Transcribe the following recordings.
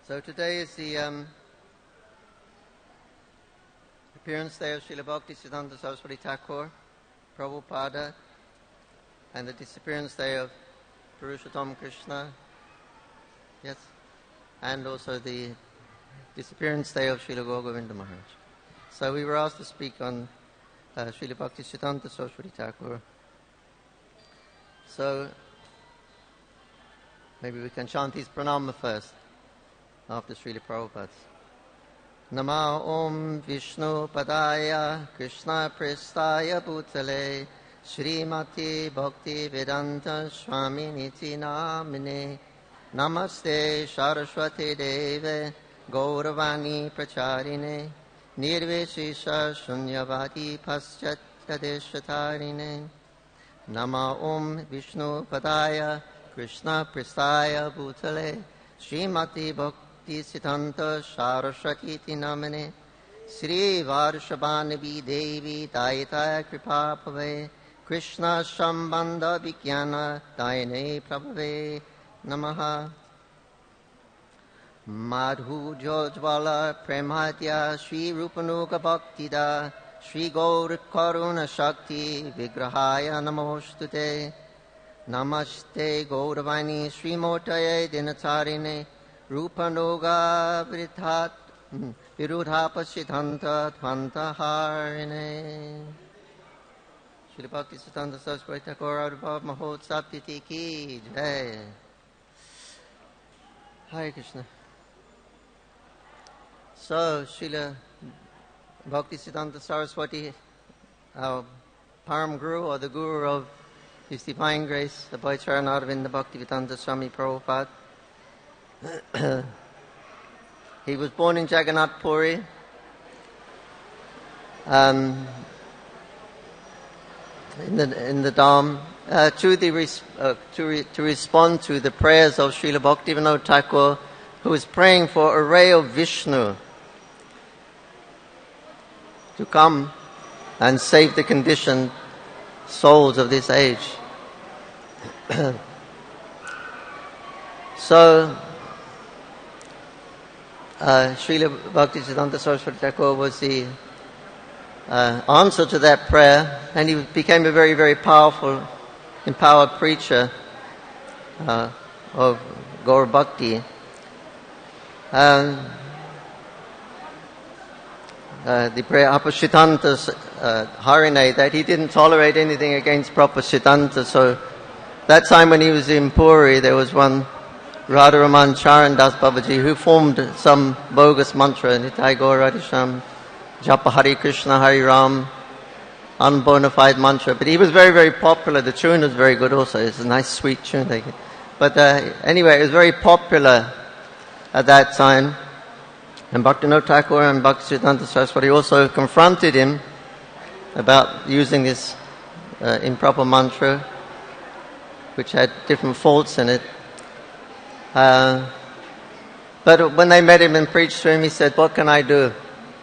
So today is the appearance day of Srila Bhaktisiddhanta Saraswati Thakur, Prabhupada, and the disappearance day of Purushottam Krishna, yes, and also the disappearance day of Srila Gaura Govinda Maharaj. So we were asked to speak on Srila Bhaktisiddhanta Saraswati Thakur. So maybe we can chant his pranama first, after Srila Prabhupada's. Nama Om Vishnu Padaya Krishna Prestaya Bhutale Srimati Bhakti Vedanta Swami Niti Namine Namaste Saraswati Deve Gauravani Pracharine Nirvishesha Shunyavadi Paschat Kadeshatarine Nama Om Vishnu Padaya Krishna Prestaya Bhutale Srimati Bhakti Siddhanta Saraswati Namane Sri Varshabhanavi Devi Dayataya Kripa Pave Krishna Shambandha Vikyana Dayane Prabhave Namaha Madhu Jojvala Premadya Sri Rupanuga Bhaktida Sri Gaur Karuna Shakti Vigrahaya Namostute Namaste Gauravani Sri Motaye Dinatarine Rupanuga Virudhapasiddhanta Dvantaharine Srila Bhaktisiddhanta Saraswati Thakur Ardhabhav Mahotsav Titi Ki Jai. Hare Krishna. So Srila Bhaktisiddhanta Saraswati, our Param Guru, or the Guru of His Divine Grace, the Bhaicharanaravinda Bhaktivedanta Swami Prabhupada, he was born in Jagannath Puri. In the Dham, to respond to the prayers of Srila Bhaktivinoda Thakur, who was praying for a ray of Vishnu to come and save the conditioned souls of this age. So Srila Bhaktisiddhanta Saraswati Thakur was the answer to that prayer, and he became a very, very powerful, empowered preacher of Gaur Bhakti. The prayer Apasiddhanta Harine, that he didn't tolerate anything against proper Siddhanta. So that time when he was in Puri, there was one Radharaman Charan Das Babaji who formed some bogus mantra, Nitai Gaur Radhisham, Japa Hare Krishna Hare Ram, unbona fide mantra. But he was very, very popular. The tune was very good also. It's a nice sweet tune. But anyway, it was very popular at that time. And Bhaktivinoda Thakur and Bhaktisiddhanta Saraswati also confronted him about using this improper mantra, which had different faults in it. But when they met him and preached to him, he said, "What can I do?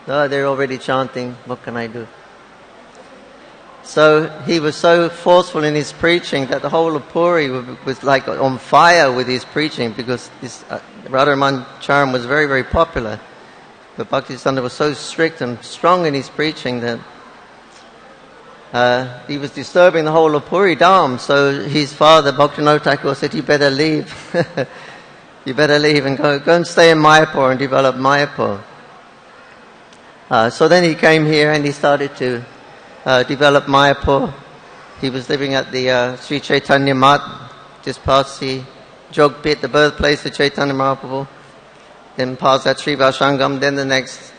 Oh, they're already chanting. What can I do?" So he was so forceful in his preaching that the whole of Puri was like on fire with his preaching, because this Radharaman Charan was very, very popular. But Bhaktisiddhanta was so strict and strong in his preaching that he was disturbing the whole of Puri Dham. So his father, Bhaktivinoda Thakur, said, "You better leave. You better leave and go and stay in Mayapur and develop Mayapur." So then he came here and he started to develop Mayapur. He was living at the Sri Chaitanya Mat, just past the Jogpit, the birthplace of Chaitanya Mahaprabhu. Then past that Sri Vashangam, then the next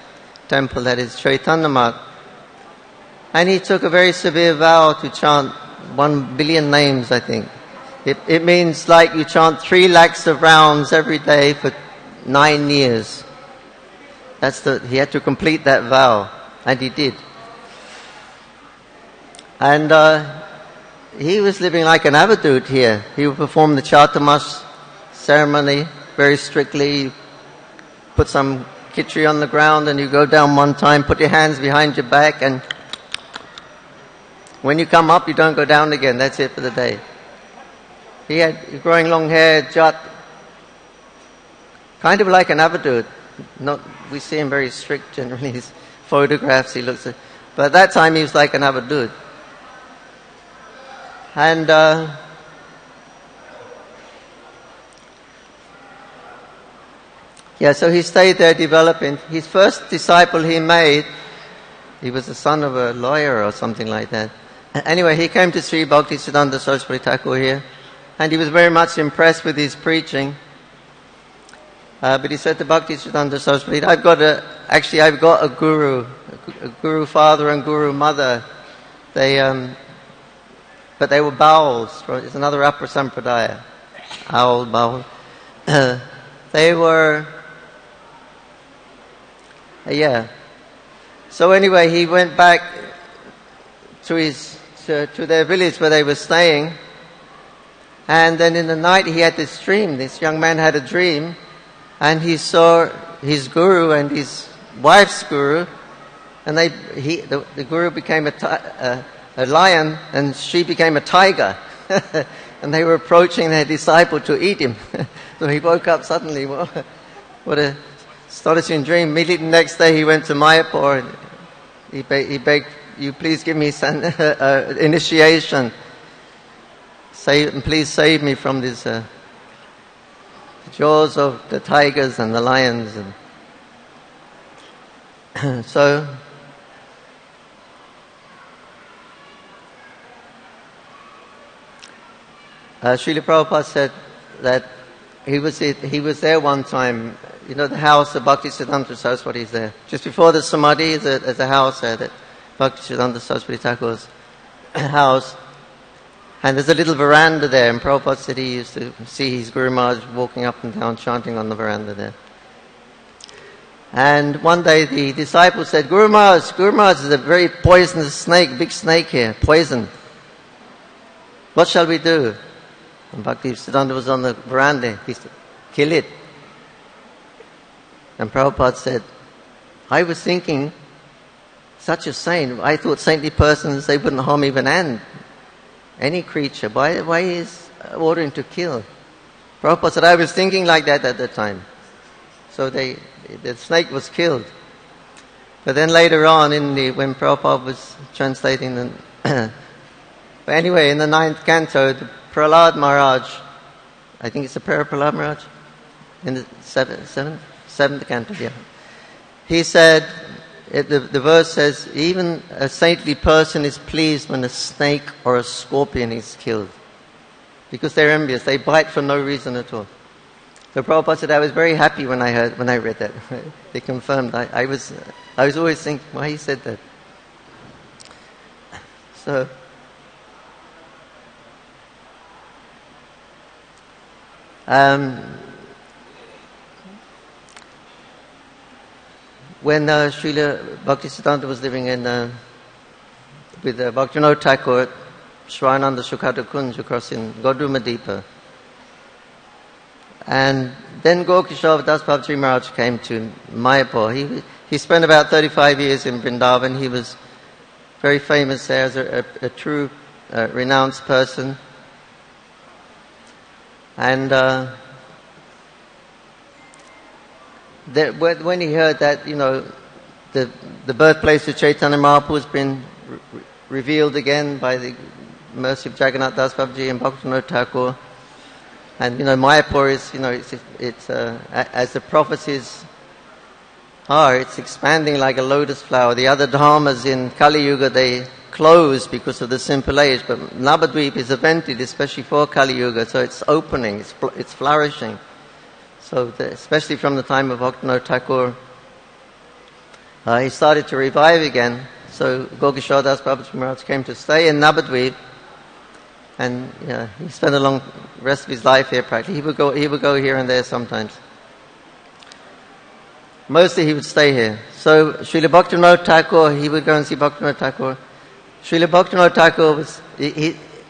temple, that is Chaitanya Mat. And he took a very severe vow to chant 1 billion names, I think. It means like you chant 3 lakhs of rounds every day for 9 years. He had to complete that vow, and he did. And he was living like an avadut here. He would perform the Chatumas ceremony very strictly. Put some khichdi on the ground and you go down one time, put your hands behind your back, and when you come up, you don't go down again. That's it for the day. He had growing long hair, jat, kind of like an avadut. Not, we see him very strict generally. His photographs, he looks at, but at that time he was like an avadut. And so he stayed there developing. His first disciple he made, he was the son of a lawyer or something like that. Anyway, he came to Sri Bhaktisiddhanta Saraswati Thakur here, and he was very much impressed with his preaching. But he said to Bhaktisiddhanta Saraswati, I've got a guru father and guru mother. But they were Bauls. It's another Upper Sampradaya. Owl, Baul. They were, So anyway, he went back to their village where they were staying. And then in the night he had this dream. This young man had a dream. And he saw his guru and his wife's guru. And the guru became a lion, and she became a tiger. And they were approaching their disciple to eat him. So he woke up suddenly. What a astonishing dream. Immediately the next day he went to Mayapur. And he begged, you please give me some initiation. Please save me from these jaws of the tigers and the lions. And so Srila Prabhupada said that he was there one time. You know, the house of Bhaktisiddhanta Saraswati is there. Just before the Samadhi, there's a house there, that Bhaktisiddhanta Saraswati Thakur's house. And there's a little veranda there, and Prabhupada said he used to see his Guru Maharaj walking up and down, chanting on the veranda there. And one day the disciple said, Guru Maharaj is a very poisonous snake, big snake here, poison. What shall we do? And Bhaktisiddhanta was on the veranda. He said, kill it. And Prabhupada said, I was thinking, such a saint, I thought saintly persons, they wouldn't harm even any creature. Why is ordering to kill? Prabhupada said, I was thinking like that at the time. So the snake was killed. But then later on, when Prabhupada was translating but anyway, in the 9th canto, the Prahlad Maharaj, I think it's the prayer of Prahlad Maharaj, in the 7th canto, yeah. He said, the verse says, even a saintly person is pleased when a snake or a scorpion is killed. Because they're envious, they bite for no reason at all. So Prabhupada said, I was very happy when I read that. They confirmed. I was always thinking, why he said that. So when Srila Bhaktisiddhanta was living with Bhaktivinoda Thakur at Shravananda Sukhata Kunj across in Godrumadeepa, and then Gokishore Das Babaji Maharaj came to Mayapur. He spent about 35 years in Vrindavan. He was very famous there as a true renounced person. And when he heard that, the birthplace of Chaitanya Mahaprabhu has been revealed again by the mercy of Jagannath Das Babaji and Bhaktivinoda Thakur, and Mayapur is, it's as the prophecies are, it's expanding like a lotus flower. The other dharmas in Kali Yuga, they closed because of the simple age, but Navadvip is evented especially for Kali Yuga, so it's opening, it's flourishing. So especially from the time of Bhaktivinoda Thakur, he started to revive again. So Gokishore Das Babaji Maharaj came to stay in Navadvip, and he spent the long rest of his life here practically. He would go here and there sometimes. Mostly he would stay here. So Srila Bhaktivinoda Thakur, he would go and see Bhaktivinoda Thakur. Srila Bhaktivinoda Thakur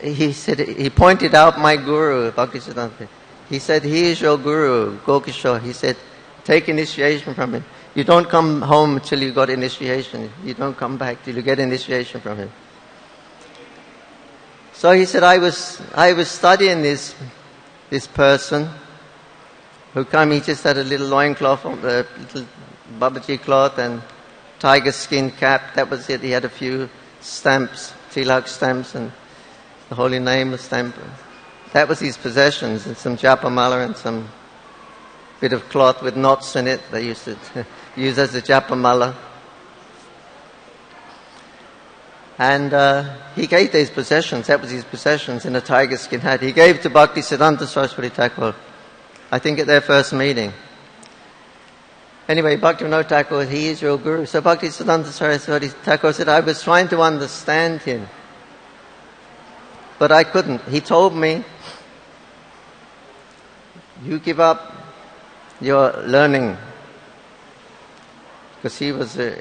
he pointed out my guru, Bhaktisiddhanta. He said, he is your guru, Gokishore. He said, take initiation from him. You don't come home till you got initiation. You don't come back till you get initiation from him. So he said, I was studying this person, who come, he just had a little loincloth, a little Babaji cloth and tiger skin cap. That was it. He had a few stamps, tilak stamps, and the holy name was stamped. That was his possessions, and some japamala and some bit of cloth with knots in it they used to use as a japamala. And he gave these possessions, that was his possessions, in a tiger skin hat. He gave to Bhaktisiddhanta Saraswati Thakur, I think at their first meeting. Anyway, Bhaktivinoda Thakur, he is your guru. So Bhaktisiddhanta Saraswati Thakur said, I was trying to understand him, but I couldn't. He told me, you give up your learning. Because he was a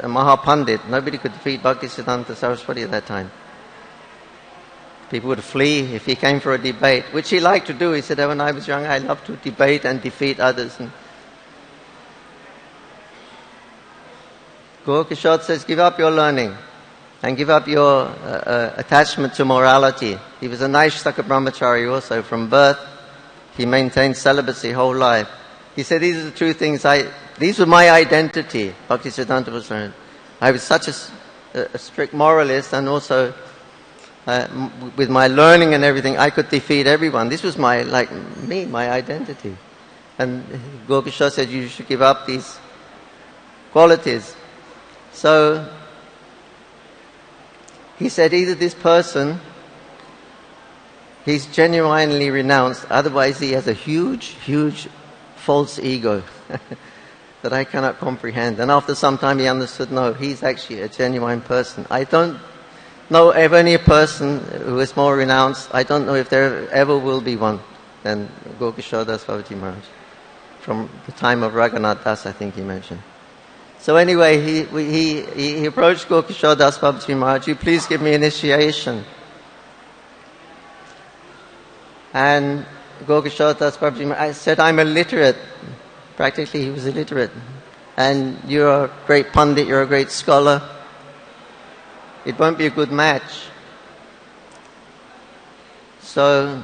Mahapandit. Nobody could defeat Bhaktisiddhanta Saraswati at that time. People would flee if he came for a debate, which he liked to do. He said, when I was young, I loved to debate and defeat others. And Gaura says, give up your learning and give up your attachment to morality. He was a Naishtaka brahmachari also. From birth, he maintained celibacy whole life. He said, these are the two things these were my identity. Bhaktisiddhanta was saying, I was such a strict moralist, and also with my learning and everything, I could defeat everyone. This was my identity. And Gaura said, you should give up these qualities. So he said, either this person, he's genuinely renounced, otherwise he has a huge, huge false ego that I cannot comprehend. And after some time he understood, no, he's actually a genuine person. I don't know of any person who is more renounced. I don't know if there ever will be one than Gaura Das Babaji Maharaj. From the time of Raghunath Das, I think he mentioned. So anyway, he approached Gaura Das Babaji Maharaj, you please give me initiation. And Gaura Das Babaji Maharaj said, I'm illiterate. Practically he was illiterate. And you're a great pundit, you're a great scholar. It won't be a good match. So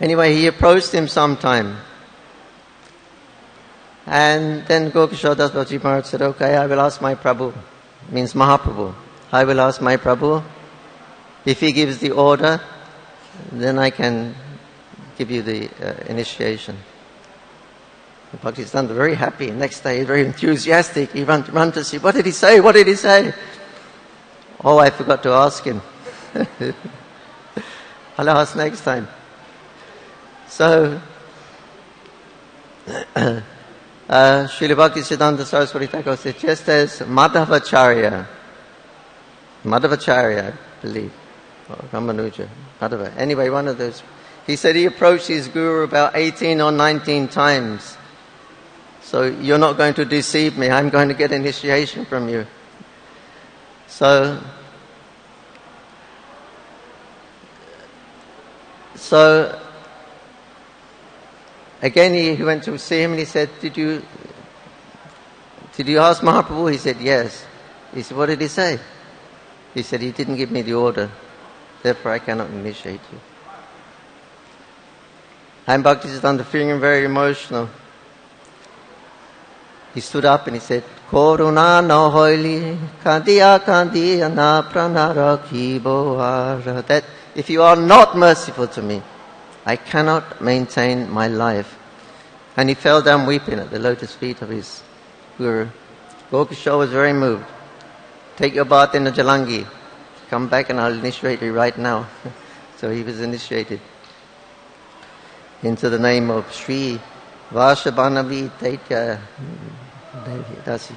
anyway, he approached him sometime. And then Gaura Das Babaji Maharaj said, okay, I will ask my Prabhu. Means Mahaprabhu. I will ask my Prabhu. If he gives the order, then I can give you the initiation. Bhaktisiddhanta very happy. Next day, very enthusiastic. He ran to see, what did he say? What did he say? Oh, I forgot to ask him. I'll ask next time. So, Srila Bhaktisiddhanta Saraswati Thakur said, just as Madhavacharya, I believe, or Ramanuja, Madhava, anyway, one of those, he said he approached his guru about 18 or 19 times. So you're not going to deceive me. I'm going to get initiation from you. So again he went to see him and he said, Did you ask Mahaprabhu? He said, yes. He said, what did he say? He said, he didn't give me the order. Therefore I cannot initiate you. And Bhaktisiddhanta, feeling very emotional, he stood up and he said, Koruna no hoili kandiya na pranara kibohara. That if you are not merciful to me, I cannot maintain my life. And he fell down weeping at the lotus feet of his guru. Gaura was very moved. Take your bath in the Jalangi. Come back and I'll initiate you right now. So he was initiated into the name of Sri Vashabhanavi Taitya Devi. That's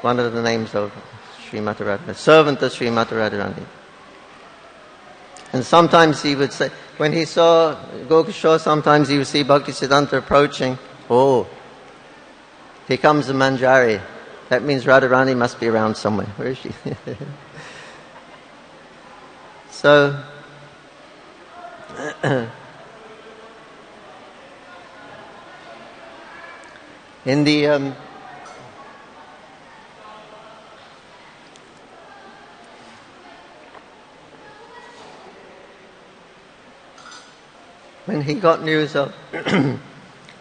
one of the names of Sri Mata Radharani, servant of Sri Mata Radharani. And sometimes he would say, when he saw Gaura, sometimes he would see Bhaktisiddhanta approaching. Oh, here comes the Manjari. That means Radharani must be around somewhere. Where is she? So, in the when he got news of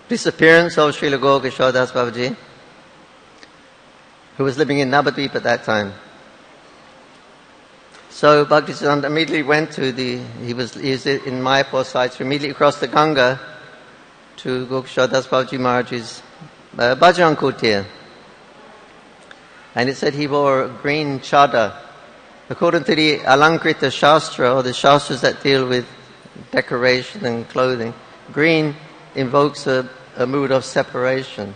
disappearance of Srila Gaura Das Babaji, who was living in Navadvip at that time. So Bhaktisiddhanta immediately went to he was in Mayapur side, so immediately crossed the Ganga to Gaura Das Babaji Maharaj's Bhajan Kutir. And it said he wore a green chadar. According to the Alankrita Shastra, or the Shastras that deal with decoration and clothing, green invokes a mood of separation.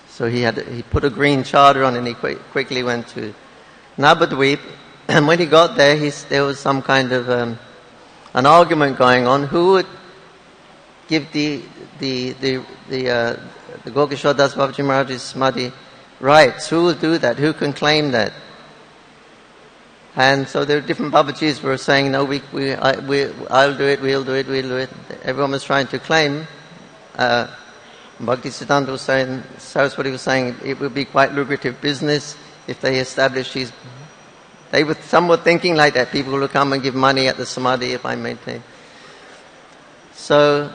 So he put a green chadar on and he quickly went to Navadvip. And when he got there, there was some kind of an argument going on. Who would give the Gaura Das Babaji Maharaj's Samadhi rights? Who will do that? Who can claim that? And so there were different Babajis were saying, no, I'll do it, we'll do it. Everyone was trying to claim. Bhaktisiddhanta was saying, Saraswati was saying, it would be quite lucrative business if they established these. Some were thinking like that. People will come and give money at the Samadhi if I maintain. So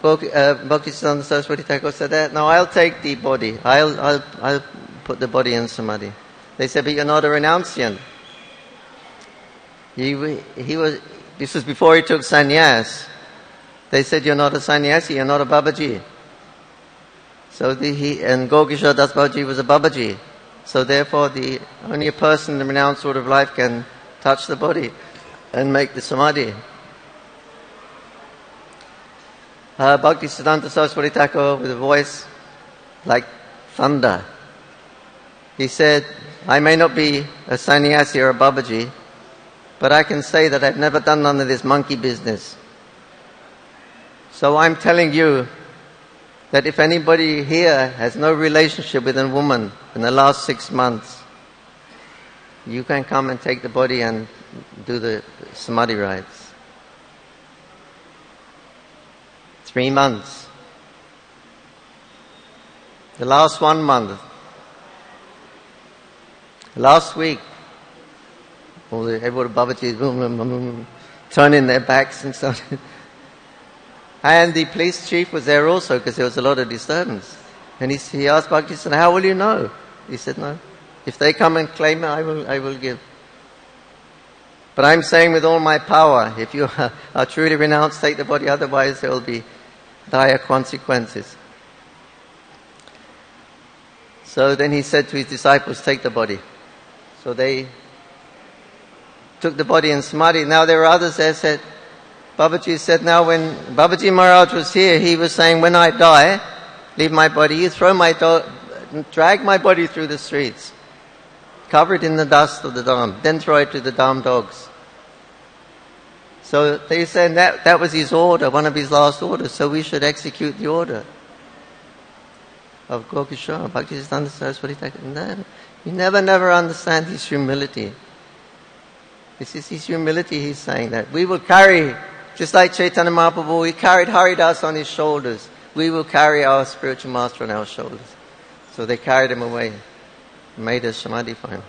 Bhaktisiddhanta Saraswati Thakur said that, no, I'll take the body. I'll put the body in Samadhi. They said, but you're not a renunciant. This was before he took sannyas. They said, you're not a sannyasi, you're not a Babaji. So and Gaura Das Babaji was a Babaji. So therefore, only a person in the renounced sort of life can touch the body and make the Samadhi. Bhaktisiddhanta Saraswati Thakur, with a voice like thunder, he said, I may not be a sannyasi or a Babaji, but I can say that I've never done none of this monkey business. So I'm telling you that if anybody here has no relationship with a woman in the last 6 months, you can come and take the body and do the Samadhi rites. 3 months. The last 1 month. Last week, everybody Babajis turning their backs and stuff. And the police chief was there also because there was a lot of disturbance. And he asked Bhaktisiddhanta, how will you know? He said, no. If they come and claim it, I will give. But I'm saying with all my power, if you are truly renounced, take the body, otherwise there will be dire consequences. So then he said to his disciples, take the body. So they took the body in Samadhi. Now there were others there said, Babaji said, now when Babaji Maharaj was here, he was saying, when I die, leave my body, you drag my body through the streets, cover it in the dust of the Dham, then throw it to the Dham dogs. So they said that was his order, one of his last orders, so we should execute the order of Gaura Bhaktisiddhanta Saraswati Thakur. No, you never understand his humility. This is his humility, he's saying that. We will carry, just like Chaitanya Mahaprabhu, he carried Haridas on his shoulders. We will carry our spiritual master on our shoulders. So they carried him away, made a Samadhi for him.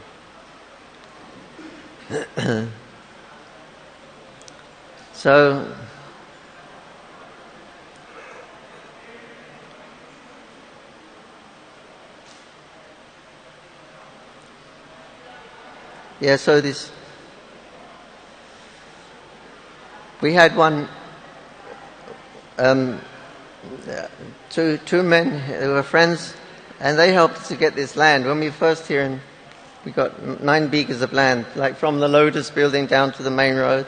So, we had two men who were friends, and they helped us to get this land. When we were first here, we got 9 beakers of land, like from the Lotus building down to the main road.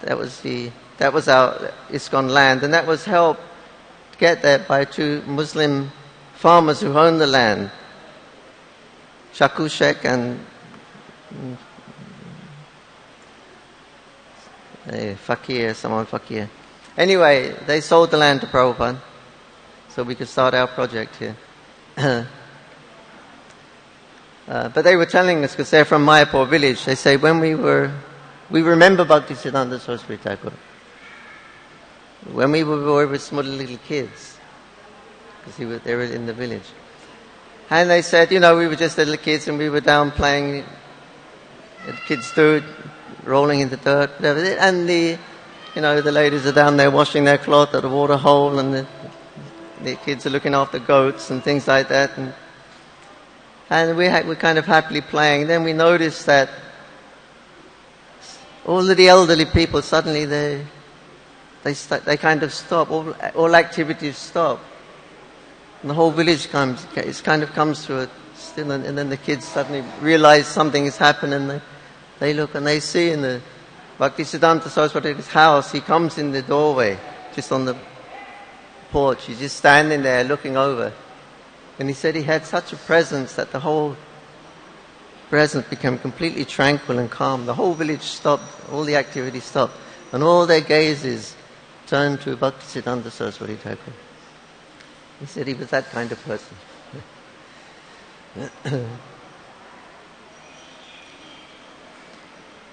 That was our ISKCON land, and that was helped get there by 2 Muslim farmers who owned the land, Shaku Sheikh and Fakir. Anyway, they sold the land to Prabhupada, so we could start our project here. But they were telling us, because they're from Mayapur village, they say when we remember Bhaktisiddhanta Saraswati Thakur. When we were small little kids, because they were in the village. And they said, we were just little kids and we were down playing, kids do, rolling in the dirt, whatever. And the ladies are down there washing their cloth at a water hole, and the kids are looking after goats and things like that. And we're kind of happily playing. Then we noticed that all of the elderly people, suddenly they kind of stop. All activities stop. And the whole village comes to a still, and then the kids suddenly realize something has happened, and they look and they see in the Bhaktisiddhanta Saraswati's house, he comes in the doorway, just on the porch. He's just standing there looking over. And he said he had such a presence that the whole presence became completely tranquil and calm. The whole village stopped, all the activity stopped, and all their gazes turned to Bhaktisiddhanta Saraswati Thakur. He said he was that kind of person.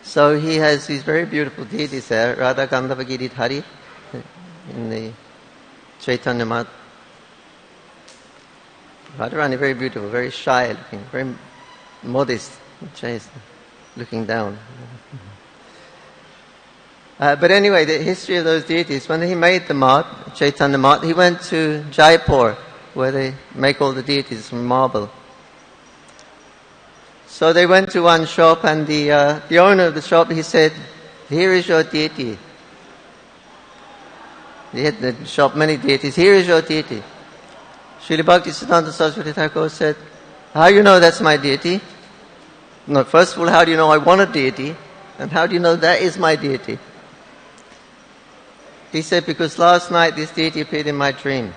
So he has these very beautiful deities there, Radha Gandhava Giridhari in the Chaitanya Mat. Radharani, very beautiful, very shy looking, very modest, chaste, looking down. But anyway, the history of those deities, when he made the Mat, Chaitanya Mat, he went to Jaipur, where they make all the deities from marble. So they went to one shop, and the owner of the shop, he said, "Here is your deity." He had the shop many deities. "Here is your deity." Srila Bhaktisiddhanta Saraswati Thakur said, "How do you know that's my deity?" No, first of all, how do you know I want a deity? And how do you know that is my deity? He said, "Because last night this deity appeared in my dream."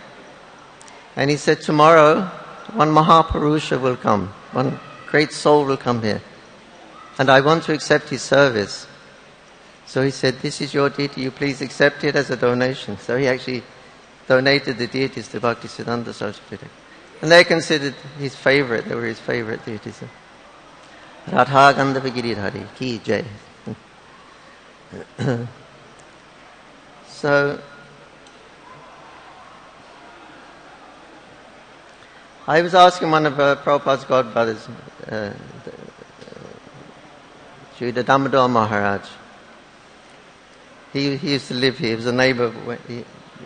And he said, "Tomorrow, one Mahapurusha will come. One great soul will come here. And I want to accept his service." So he said, "This is your deity. You please accept it as a donation." So he actually donated the deities to Bhaktisiddhanta Saraswati. And they're considered his favorite. They were his favorite deities. Radha Gandhava Giridhari, Ki Jai. So, I was asking one of Prabhupada's godbrothers, Sri Damodar Maharaj. He used to live here. He was a neighbor.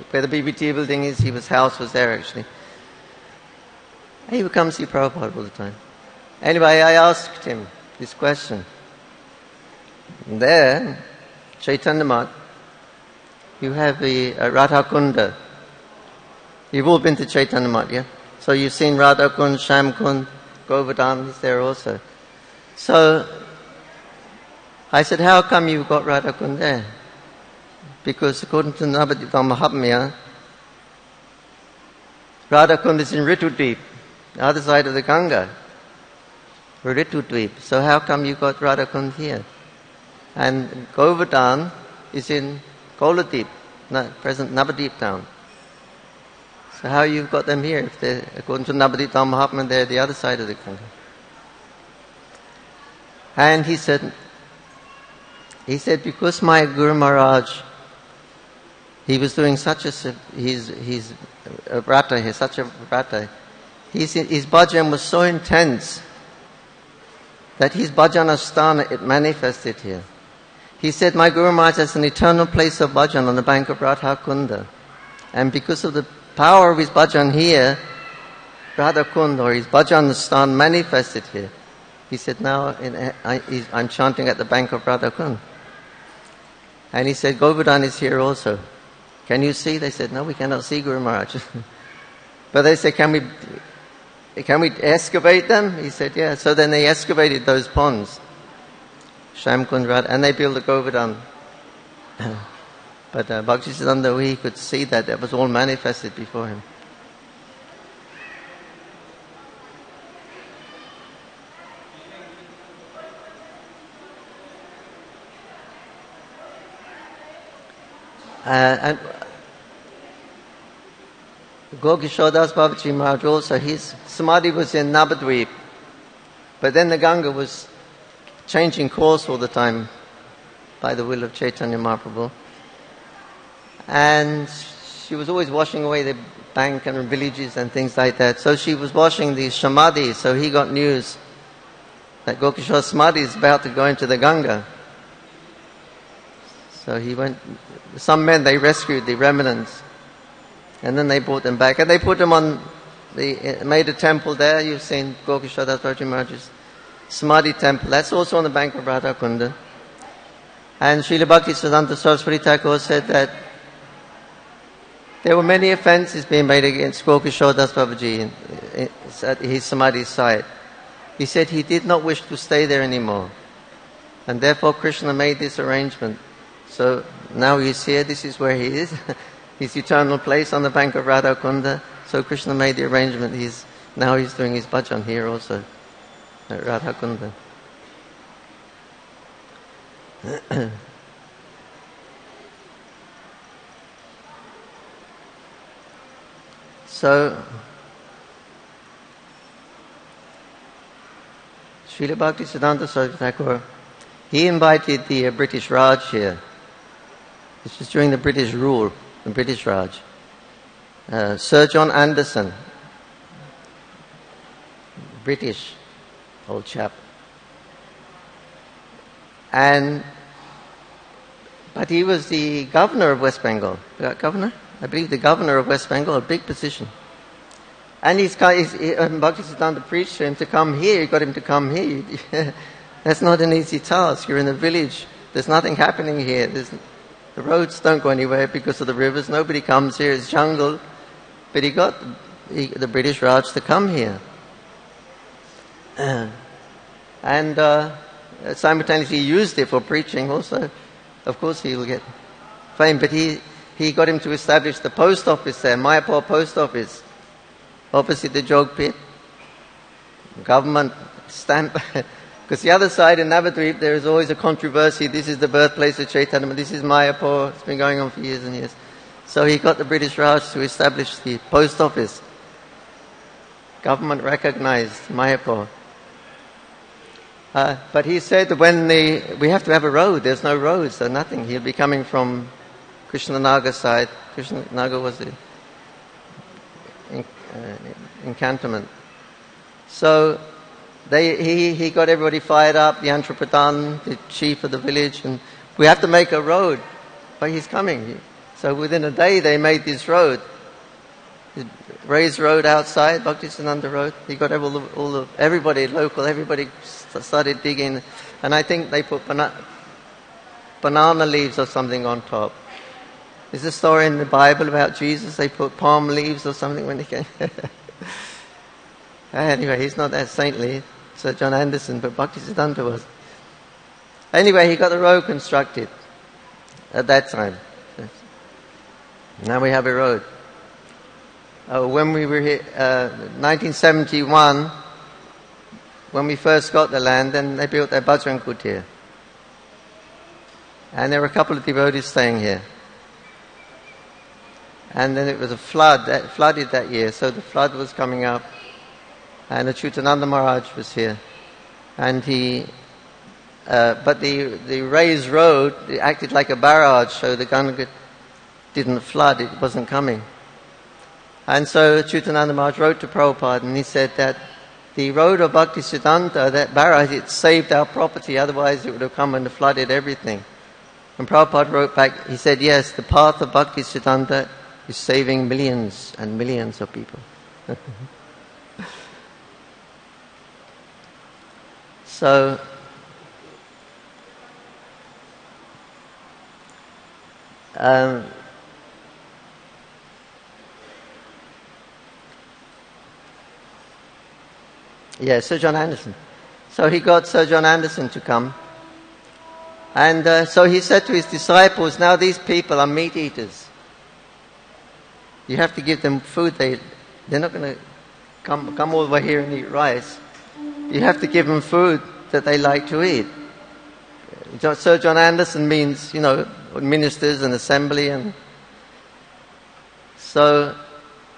Where the BBT building is, his house was there actually. He would come see Prabhupada all the time. Anyway, I asked him this question. There, Chaitanya Mat, you have the Radha Kunda. You've all been to Chaitanya Mat, yeah? So you've seen Radha Kund, Sham Kund, Govardhan is there also. So I said, "How come you've got Radha Kund there?" Because according to Navadvip Mahatmya, Radha Kund is in Ritudvip, the other side of the Ganga, Ritudvip. So how come you got Radha Kund here? And Govardhan is in Koladip, present Navadvip town. So how you've got them here? If they're, according to Navadvip Mahatmya, they're the other side of the Ganga. And he said, because my Guru Maharaj, he was doing such a vrata here, such a vrata. His bhajan was so intense that his bhajan asthana, it manifested here. He said, my Guru Maharaj has an eternal place of bhajan on the bank of Radha Kunda. And because of the power of his bhajan here, Radha Kunda, or his bhajan asthana manifested here. He said, now I'm chanting at the bank of Radha Kunda. And he said, Govardhan is here also. Can you see? They said, no, we cannot see Guru Maharaj. But they said, can we excavate them? He said, yeah. So then they excavated those ponds, Shamkund, Radha, and they built a Govardhan. But Bhaktisiddhanta, he could see that was all manifested before him. And Gokishodas Babaji Maharaj also, his samadhi was in Navadvip, but then the Ganga was changing course all the time by the will of Chaitanya Mahaprabhu. And she was always washing away the bank and villages and things like that. So she was washing the samadhi, so he got news that Gokishoda's samadhi is about to go into the Ganga. So he went, some men, they rescued the remnants, and then they brought them back, and they put them on, made a temple there. You've seen Gorkashodas Bhaji Maharaj's Samadhi temple. That's also on the bank of Radhakunda. And Srila Bhaktisiddhanta Saraswati Thakur said that there were many offences being made against Gorkashodas Babaji at his Samadhi site. He said he did not wish to stay there anymore, and therefore Krishna made this arrangement. So now he's here, this is where he is, his eternal place on the bank of Radhakunda. So Krishna made the arrangement. Now he's doing his bhajan here also, at Radhakunda. So, Srila Bhaktisiddhanta Saraswati Thakur, he invited the British Raj here. This was during the British rule, the British Raj. Sir John Anderson, British old chap. But he was the governor of West Bengal. Governor? I believe the governor of West Bengal, a big position. And Bhaktisiddhanta preached to him to come here. He got him to come here. That's not an easy task. You're in a village. There's nothing happening here. The roads don't go anywhere because of the rivers. Nobody comes here. It's jungle. But he got the British Raj to come here. And simultaneously used it for preaching also. Of course he will get fame. But he got him to establish the post office there, Mayapur post office, opposite the jog pit. Government stamp. Because the other side in Navadvip, there is always a controversy. This is the birthplace of Chaitanya. This is Mayapur. It's been going on for years and years. So he got the British Raj to establish the post office. Government recognized Mayapur. But he said that we have to have a road. There's no roads, so nothing. He'll be coming from Krishnanagar side. Krishnanagar was the encantonment. So he got everybody fired up, the Anthrapradhan, the chief of the village, and we have to make a road. But he's coming. So within a day they made this road. Raised road outside, Bhaktisiddhanta Road. He got everybody local, everybody started digging, and I think they put banana leaves or something on top. There's a story in the Bible about Jesus, they put palm leaves or something when he came. Anyway, he's not that saintly, Sir John Anderson, but Bhaktisiddhanta was. Anyway, he got the road constructed at that time. Now we have a road. When we were here, 1971, when we first got the land, then they built their Bajrang Kutir. And there were a couple of devotees staying here. And then it was a flood, that flooded that year, so the flood was coming up. And Achyutananda Maharaj was here. And but the raised road, it acted like a barrage, so the Ganga didn't flood, it wasn't coming. And so Achyutananda Maharaj wrote to Prabhupada and he said that the road of Bhaktisiddhanta, that barrage, it saved our property, otherwise it would have come and flooded everything. And Prabhupada wrote back, he said, yes, the path of Bhaktisiddhanta is saving millions and millions of people. So, Sir John Anderson. So he got Sir John Anderson to come. And so he said to his disciples, now these people are meat eaters. You have to give them food. They're not going to come all the way here and eat rice. You have to give them food that they like to eat. Sir John Anderson means, ministers and assembly. And so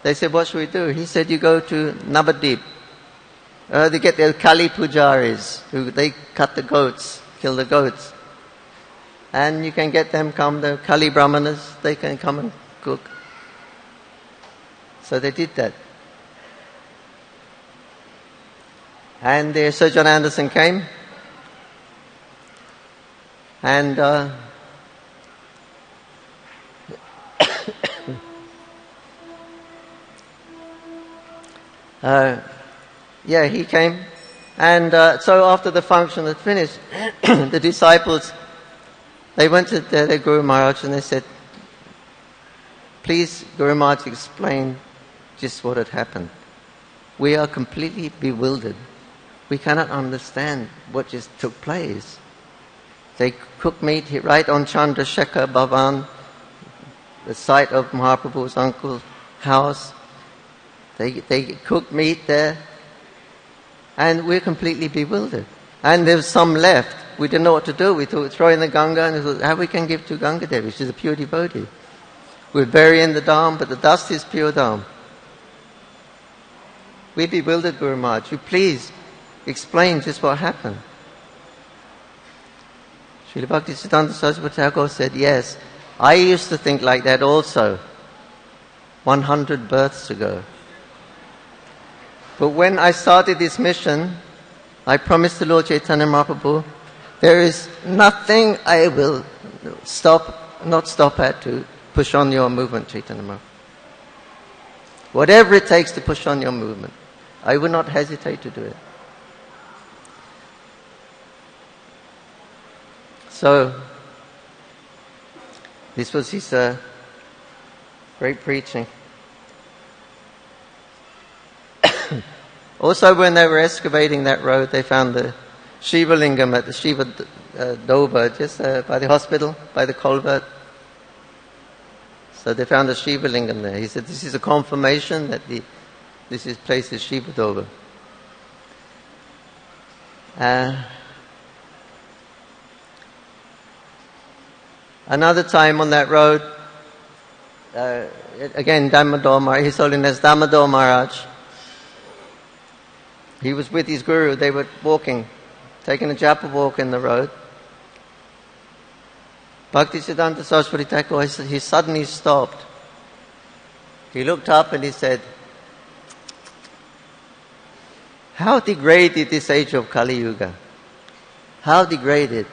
they said, what should we do? He said, you go to Navadvip. They get their Kali Pujaris, who they cut the goats, kill the goats. And you can get them the Kali Brahmanas, they can come and cook. So they did that. And Sir John Anderson came. And He came. And so after the function had finished, the disciples, they went to their Guru Maharaj and they said, please, Guru Maharaj, explain just what had happened. We are completely bewildered. We cannot understand what just took place. They cooked meat right on Chandrasekhar Bhavan, the site of Mahaprabhu's uncle's house. They cooked meat there, and we're completely bewildered. And there was some left. We didn't know what to do. We thought we'd throw in the Ganga, and we thought, how we can give to Ganga Devi? She's a pure devotee. We'd bury in the Dham, but the dust is pure Dham. We bewildered, Guru Maharaj. You please explain just what happened. Srila Bhaktisiddhanta Saraswati Thakur said, yes, I used to think like that also, 100 births ago. But when I started this mission, I promised the Lord Chaitanya Mahaprabhu, there is nothing I will not stop at to push on your movement, Chaitanya Mahaprabhu. Whatever it takes to push on your movement, I will not hesitate to do it. So, this was his great preaching. Also, when they were excavating that road, they found the Shiva Lingam at the Shiva Doba, just by the hospital, by the culvert. So they found a Shiva Lingam there. He said, this is a confirmation that this place is Shiva Doba. Another time on that road, again, Damodar Maharaj, His Holiness Damodar Maharaj, he was with his guru. They were walking, taking a japa walk in the road. Bhaktisiddhanta Saraswati Thakur, he suddenly stopped. He looked up and he said, how degraded this age of Kali Yuga. How degraded.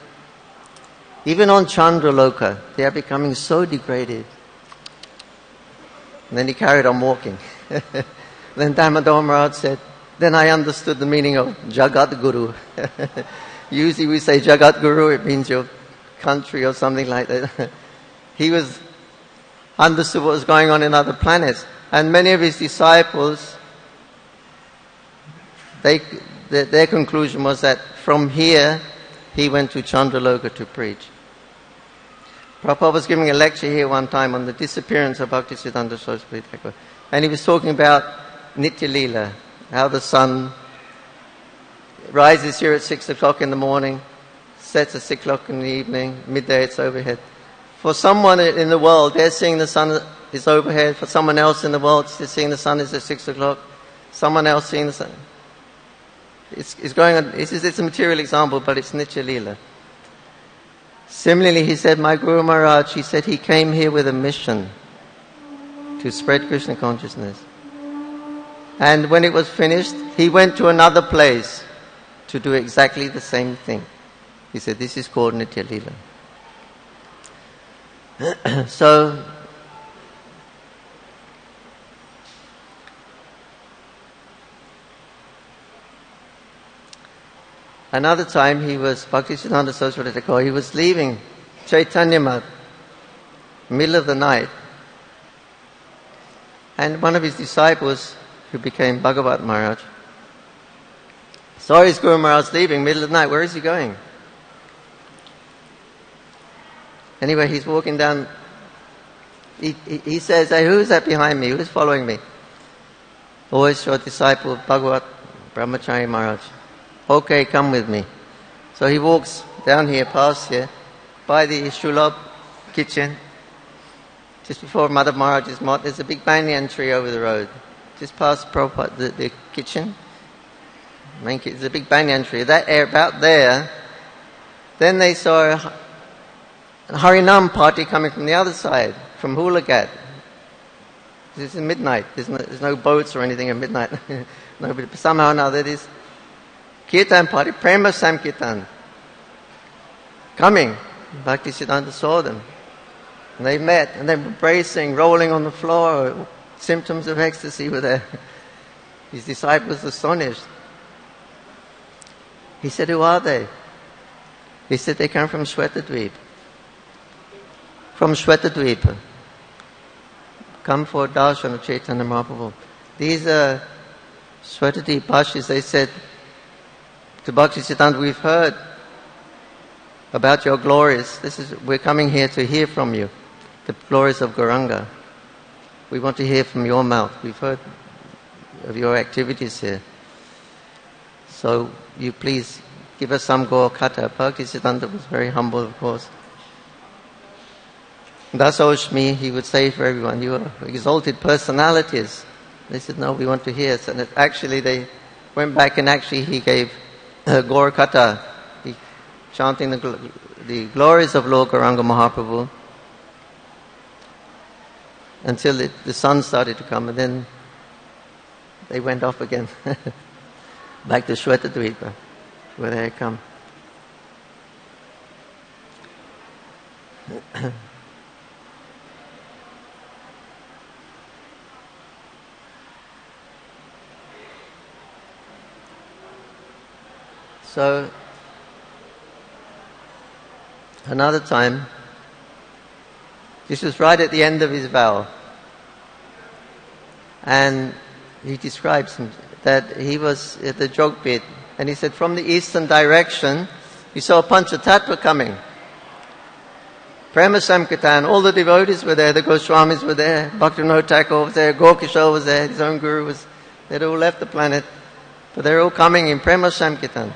Even on Chandraloka, they are becoming so degraded. And then he carried on walking. Then Damodar Maharaj said, then I understood the meaning of Jagat Guru. Usually we say Jagat Guru, it means your country or something like that. He understood what was going on in other planets. And many of his disciples, their conclusion was that from here, he went to Chandraloka to preach. Prabhupada was giving a lecture here one time on the disappearance of Bhaktisiddhanta Saraswati Thakur. And he was talking about Nitya Leela, how the sun rises here at 6 o'clock in the morning, sets at 6 o'clock in the evening, midday it's overhead. For someone in the world, they're seeing the sun is overhead. For someone else in the world, they're seeing the sun is at 6 o'clock. Someone else seeing the sun. It's going on. It's a material example, but it's Nitya Leela. Similarly, he said, my Guru Maharaj, he said he came here with a mission to spread Krishna consciousness. And when it was finished, he went to another place to do exactly the same thing. He said, this is called Nitya Leela. So, another time Bhaktisiddhanta Saraswati Thakur, he was leaving Chaitanya Math, middle of the night. And one of his disciples, who became Bhagavat Maharaj, saw his Guru Maharaj leaving, middle of the night. Where is he going? Anyway, he's walking down. He says, hey, who's that behind me? Who's following me? Always your disciple, Bhagavat Brahmachari Maharaj. Okay, come with me. So he walks down here, past here, by the Shulab kitchen. Just before Mother Maharaj's mott, there's a big banyan tree over the road. Just past Prabhupada, the kitchen. There's a big banyan tree. That area, about there. Then they saw a Harinam party coming from the other side, from Hulagat. This is midnight. There's no boats or anything at midnight. Nobody. Somehow or another, this Kirtan party, Prema Samkirtan, coming. Bhaktisiddhanta saw them. And they met, and they were embracing, rolling on the floor. Symptoms of ecstasy were there. His disciples astonished. He said, who are they? He said, they come from Shwetadweep. From Shwetadweep. Come for darshan of Chaitanya Mahaprabhu. These are Shwetadweep Bhashis. They said to Bhaktisiddhanta, we've heard about your glories. We're coming here to hear from you, the glories of Gauranga. We want to hear from your mouth. We've heard of your activities here. So you please give us some Gaur Katha. Bhaktisiddhanta was very humble, of course. Dasoshmi, he would say for everyone, you are exalted personalities. They said, no, we want to hear. And actually they went back and actually he gave Gaur Katha, chanting the glories of Lord Gauranga Mahaprabhu until the sun started to come, and then they went off again back to Shwetadweepa, where they had come. So another time, this was right at the end of his vow, and he describes that he was at the jog pit, and he said from the eastern direction he saw Panchatattva coming. Prema Samkirtan, all the devotees were there, the Goswamis were there, Bhaktivinoda Thakur was there, Gaurkishore was there, his own guru was, they'd all left the planet, but they're all coming in Prema Samkirtan.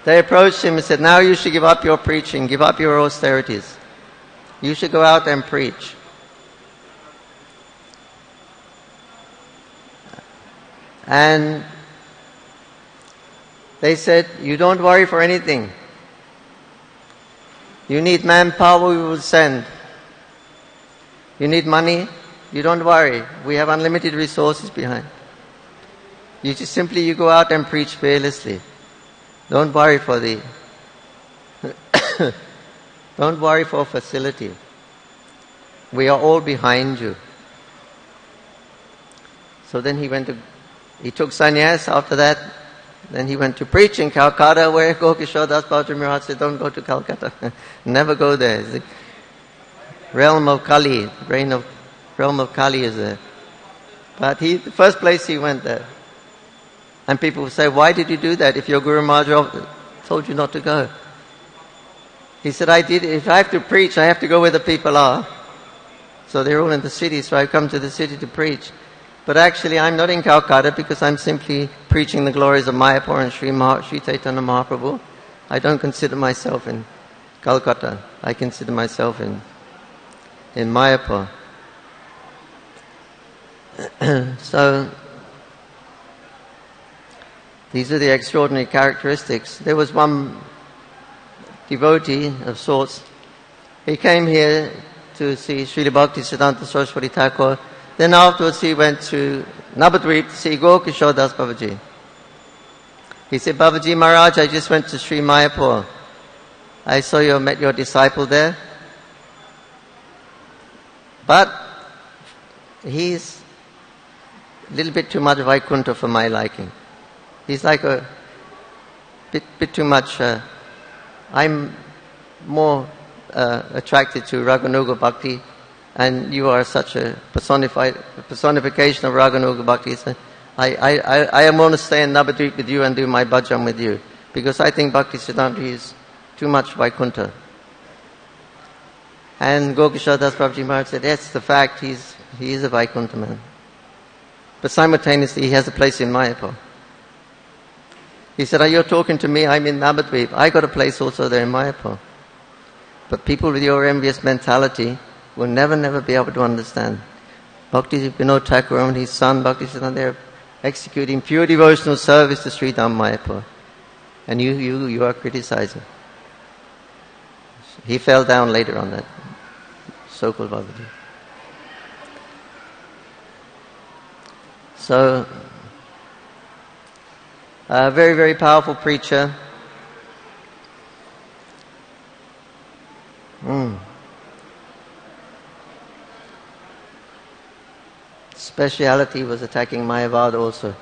They approached him and said, now you should give up your preaching, give up your austerities. You should go out and preach. And they said, you don't worry for anything. You need manpower, we will send. You need money, you don't worry. We have unlimited resources behind. You just simply, you go out and preach fearlessly. Don't worry for don't worry for facility. We are all behind you. So then he took sannyas after that. Then he went to preach in Calcutta, where Gokishore Das Bhattacharya Maharaj said, don't go to Calcutta. Never go there. It's the realm of Kali. Realm of Kali is there. But the first place he went there. And people would say, why did you do that if your Guru Maharaj told you not to go? He said, if I have to preach, I have to go where the people are. So they're all in the city, so I come to the city to preach. But actually I'm not in Calcutta because I'm simply preaching the glories of Mayapur and Sri Chaitanya Mahaprabhu. I don't consider myself in Calcutta. I consider myself in Mayapur. So these are the extraordinary characteristics. There was one devotee of sorts. He came here to see Srila Bhaktisiddhanta Saraswati Thakur. Then afterwards he went to Navadvip to see Gaurkishore Das Babaji. He said, Babaji Maharaj, I just went to Sri Mayapur. I saw you met your disciple there. But he's a little bit too much Vaikuntha for my liking. He's like a bit too much. I'm more attracted to Raganuga Bhakti, and you are such a personification of Raganuga Bhakti. So I am going to stay in Navadvip with you and do my bhajan with you, because I think Bhaktisiddhanta is too much Vaikuntha. And Gokishore Das Babaji Maharaj said, that's the fact, he is a Vaikuntha man. But simultaneously he has a place in Mayapur. He said, you're talking to me, I'm in Navadvip. I got a place also there in Mayapur. But people with your envious mentality will never be able to understand. Bhaktivinoda Thakur and his son Bhaktisiddhanta, they're executing pure devotional service to Sri Dham Mayapur. And you are criticizing. He fell down later on that, so-called Babaji. So, a very, very powerful preacher. speciality was attacking Mayavad also.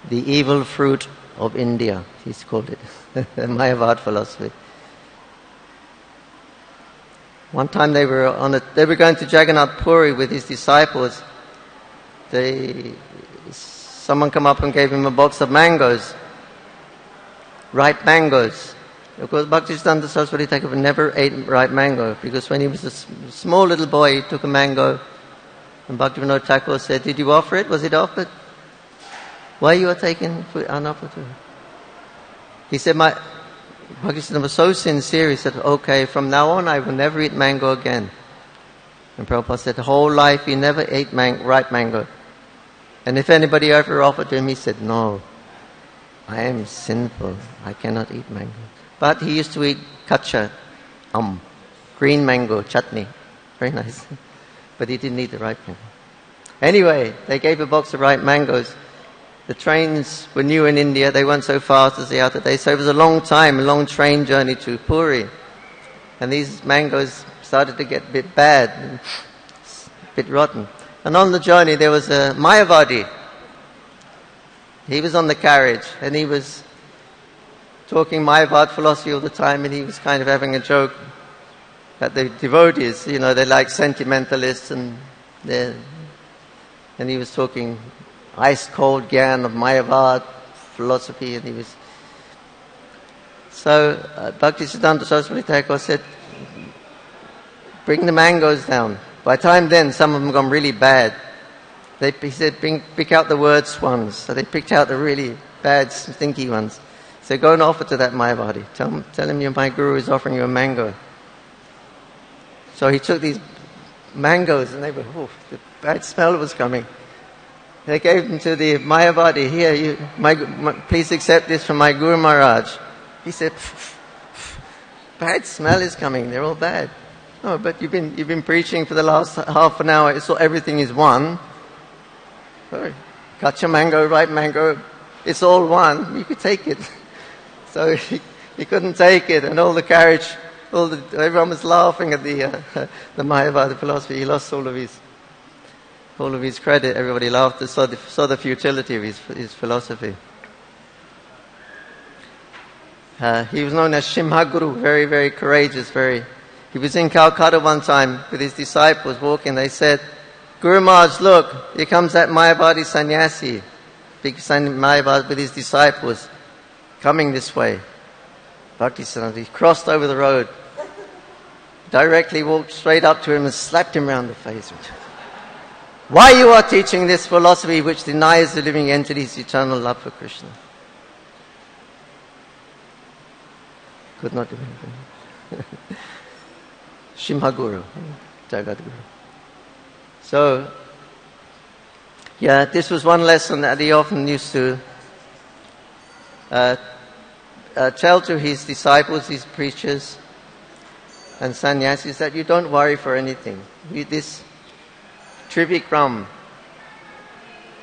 The evil fruit of India, he's called it. Mayavad philosophy. One time they were going to Jagannath Puri with his disciples. Someone come up and gave him a box of mangoes, ripe mangoes. Of course, Bhaktisiddhanta Saraswati Thakur never ate ripe mango, because when he was a small little boy, he took a mango, and Bhaktivinoda Thakur said, "Did you offer it? Was it offered? Why you are taking food unoffered?" He said, Bhaktisiddhanta was so sincere, he said, "Okay, from now on I will never eat mango again." And Prabhupada said, the whole life he never ate ripe mango. And if anybody ever offered to him, he said, "No, I am sinful, I cannot eat mango." But he used to eat kacha, green mango chutney, very nice. But he didn't eat the ripe mango. Anyway, they gave a box of ripe mangoes. The trains were new in India, they weren't so fast as they are today, so it was a long train journey to Puri. And these mangoes started to get a bit bad, a bit rotten. And on the journey there was a Mayavadi. He was on the carriage, and he was talking Mayavad philosophy all the time, and he was kind of having a joke that the devotees, they're like sentimentalists, and he was talking ice-cold gyan of Mayavad philosophy, and he was... So Bhaktisiddhanta Saraswati Thakur said, "Bring the mangoes down." By the time then, some of them gone really bad. He said, pick out the worst ones. So they picked out the really bad, stinky ones. So go and offer to that Mayavadi. Tell him my guru is offering you a mango. So he took these mangoes, and the bad smell was coming. They gave them to the Mayavadi. "Here, please accept this from my Guru Maharaj." He said, "Bad smell is coming. They're all bad." "Oh, but you've been preaching for the last half an hour. So everything is one. Kacha mango, ripe mango, it's all one. You could take it." So he couldn't take it, and all the carriage, everyone was laughing at the Mayavada philosophy. He lost all of his credit. Everybody laughed and saw the futility of his philosophy. He was known as Shimha Guru, very, very courageous. He was in Calcutta one time with his disciples walking. They said, "Guru Maharaj, look, here comes that Mayavadi sannyasi, big Mayavadi with his disciples, coming this way." Bhaktisiddhanta, he crossed over the road, directly walked straight up to him and slapped him round the face. "Why you are teaching this philosophy which denies the living entity's eternal love for Krishna?" Could not do anything. Shimha Guru, Jagat Guru. So, this was one lesson that he often used to tell to his disciples, his preachers and sannyasis, that you don't worry for anything. This Trivikram,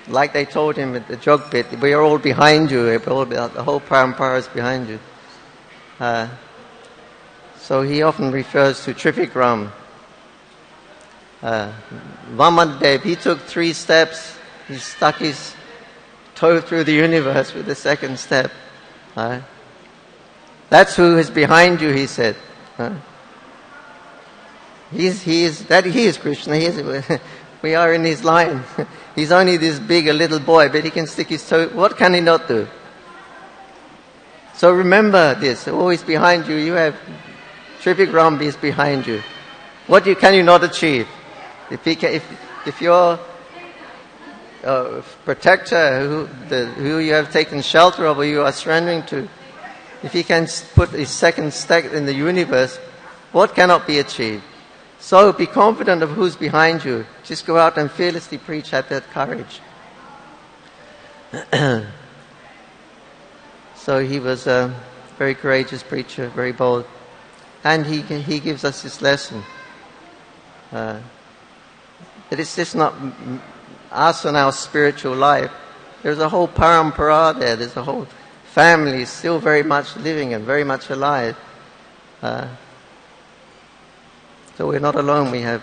like they told him at the jog pit, we are all behind you, the whole parampara is behind you. So he often refers to Trivikram. Vamandev, he took 3 steps. He stuck his toe through the universe with the second step. That's who is behind you, he said. He is Krishna. We are in his line. He's only this big a little boy, but he can stick his toe. What can he not do? So remember this. Always behind you. You have Trivikram is behind you. What can you not achieve? If your protector, who you have taken shelter of, or you are surrendering to, if he can put his second step in the universe, what cannot be achieved? So be confident of who's behind you. Just go out and fearlessly preach, have that courage. So he was a very courageous preacher, very bold. And he gives us this lesson. That it's just not us and our spiritual life. There's a whole parampara there. There's a whole family still very much living and very much alive. So we're not alone. We have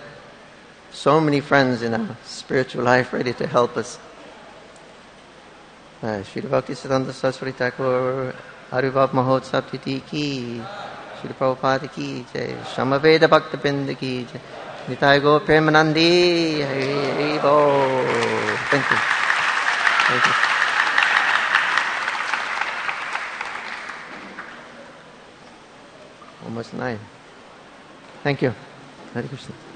so many friends in our spiritual life ready to help us. Shri Bhaktisiddhanta Saraswati Thakur Haribhav Mahotsav Titi ki, Shri Prabhupada ki jai, Shamaveda Bhakta Binda ki jai, Nitai Gaur Premanandi, Hari Bol. Thank you. Thank you. Almost 9. Thank you. Hare Krishna.